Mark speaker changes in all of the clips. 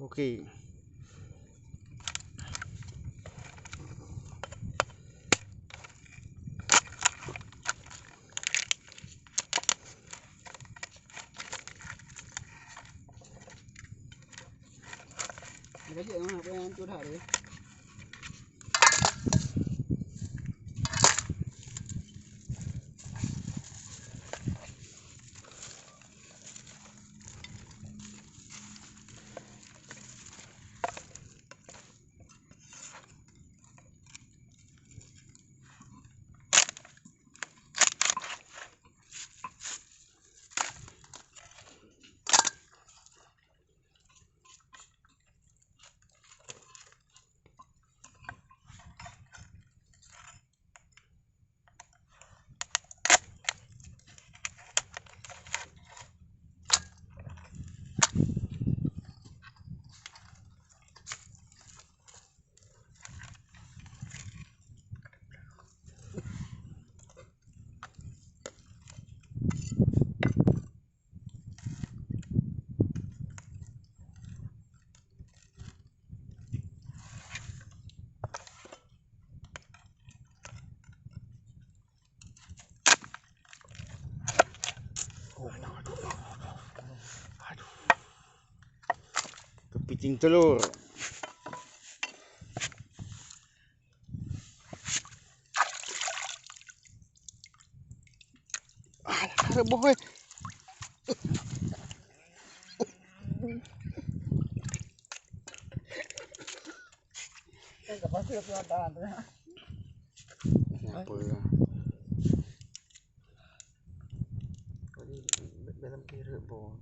Speaker 1: Okey.
Speaker 2: Kasi ang apa yang tu dah ada.
Speaker 1: Kepiting telur. Ada boy.
Speaker 2: Kan pasti aku ada.
Speaker 1: Apa lah. Tadi dalam kira boy.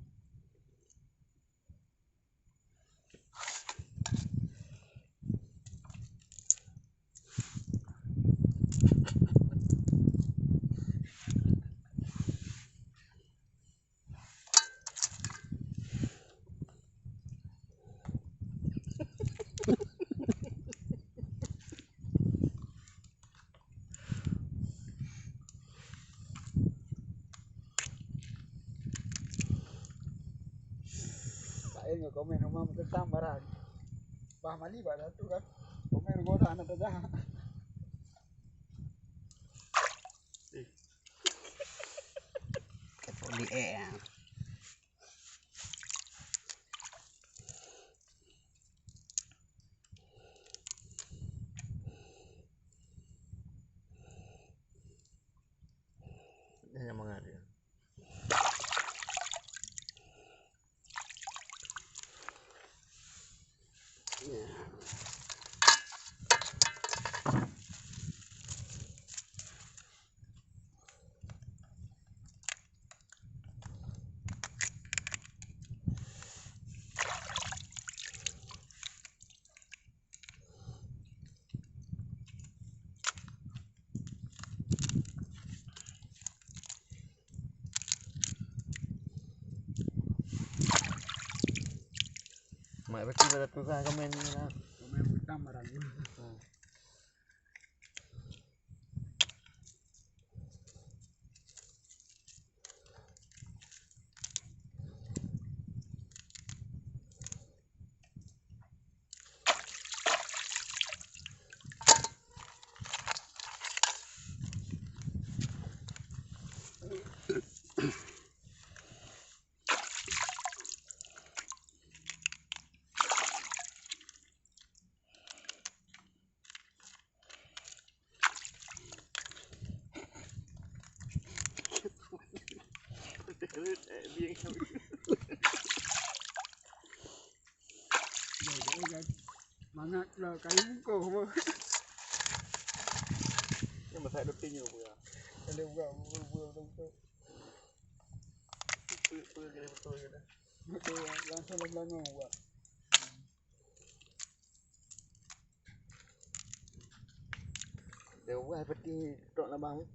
Speaker 2: Saya nggak komen rumah tentang barang. Bah mali pada tu kan. Komen gua dah anak dah.
Speaker 1: Kepoli ya. Ini yang mengalir. Mak berarti pada tu kan komen ni lah.
Speaker 2: Komen tentang barang. Mangat lah kayu muka apa.
Speaker 1: Yang masak dotinya apa ya?
Speaker 2: Kalau buat betul.
Speaker 1: Betul ke dah.
Speaker 2: Betul langsung belakang buat.
Speaker 1: Dia buat seperti tok labang.